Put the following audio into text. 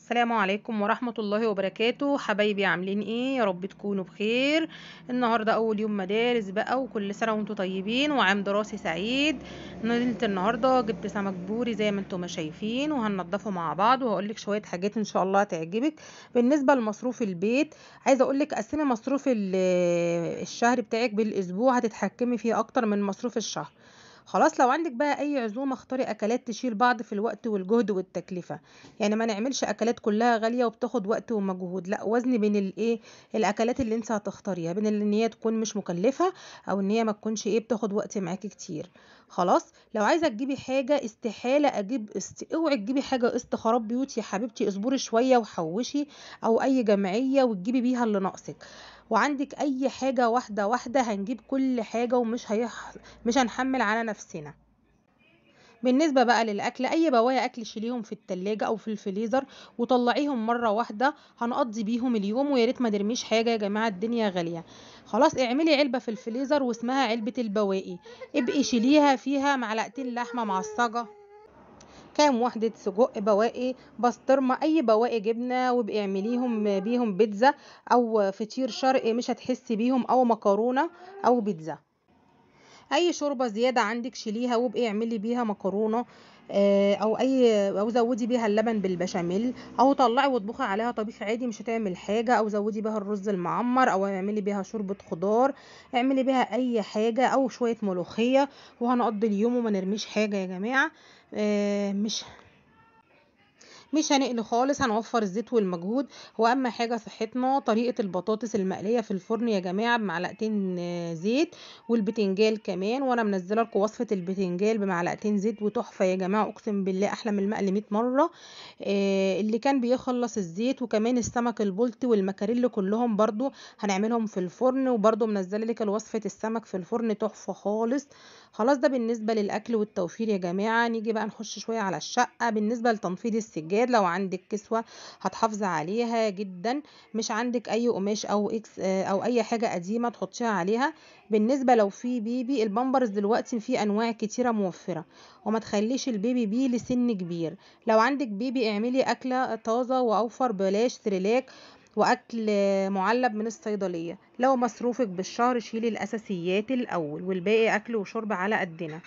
السلام عليكم ورحمة الله وبركاته. حبايبي عاملين ايه؟ يا رب تكونوا بخير. النهاردة اول يوم مدارس بقى، وكل سنة وانتم طيبين وعام دراسي سعيد. نزلت النهاردة جبت سمك بوري زي ما انتم ما شايفين، وهننضفه مع بعض وهقولك شوية حاجات ان شاء الله هتعجبك. بالنسبة لمصروف البيت، عايزة اقولك قسمي مصروف الشهر بتاعك بالاسبوع، هتتحكمي فيه اكتر من مصروف الشهر. خلاص، لو عندك بقى اي عزومه اختاري اكلات تشيل بعض في الوقت والجهد والتكلفه. يعني ما نعملش اكلات كلها غاليه وبتاخد وقت ومجهود، لا، وزن بين الايه، الاكلات اللي انت هتختاريها، بين ان هي تكون مش مكلفه او ان هي ما تكونش بتاخد وقت معاكي كتير. خلاص، لو عايزه تجيبي حاجه استحاله اجيب اوعي تجيبي حاجه قسط خراب بيوت يا حبيبتي، اصبري شويه وحوشي، او اي جمعيه وتجيبي بيها اللي ناقصك. وعندك اي حاجه واحده واحده، هنجيب كل حاجه مش هنحمل على نفسنا. بالنسبة بقى للأكل، أي بواقي أكل شيليهم في التلاجة أو في الفريزر وطلعيهم مرة واحدة، هنقضي بيهم اليوم. ويا ريت ما نرميش حاجة يا جماعة، الدنيا غالية. خلاص، اعملي علبة في الفريزر واسمها علبة البواقي، ابقي شيليها فيها معلقتين لحمة معصجة، كام وحدة سجق، بواقي بسطرمة، أي بواقي جبنة، وابقي اعمليهم بيهم بيتزا أو فطير شرقي مش هتحسي بيهم، أو مكرونة أو بيتزا. اي شوربه زياده عندك شيليها وابقي اعملي بيها مكرونه، او زودي بيها اللبن بالبشاميل، او طلعي واطبخي عليها طبيخ عادي مش هتعمل حاجه، او زودي بيها الرز المعمر، او اعملي بيها شوربه خضار، اعملي بيها اي حاجه، او شويه ملوخيه. وهنقضي اليوم وما نرميش حاجه يا جماعه. مش هنقلي خالص، هنوفر الزيت والمجهود. واهم حاجه صحتنا، طريقه البطاطس المقليه في الفرن يا جماعه بمعلقتين زيت، والبتنجال كمان، وانا منزله لكم وصفه البتنجال بمعلقتين زيت، وتحفه يا جماعه، اقسم بالله احلى من المقلي 100 مره. اللي كان بيخلص الزيت. وكمان السمك البلطي والمكاريل كلهم برضو هنعملهم في الفرن، وبرضو منزله لك وصفه السمك في الفرن تحفه خالص. خلاص، ده بالنسبه للاكل والتوفير يا جماعه. نيجي بقى نخش شويه على الشقه. بالنسبه لتنفيض السجاد، لو عندك كسوه هتحافظي عليها جدا، مش عندك اي قماش او اكس او اي حاجه قديمه تحطيها عليها. بالنسبه لو في بيبي، البامبرز دلوقتي في انواع كتيره موفره، وما تخليش البيبي بيه لسن كبير. لو عندك بيبي اعملي اكله طازه واوفر، بلاش سريلاك واكل معلب من الصيدليه. لو مصروفك بالشهر، شيلي الاساسيات الاول والباقي اكل وشرب على قدنا.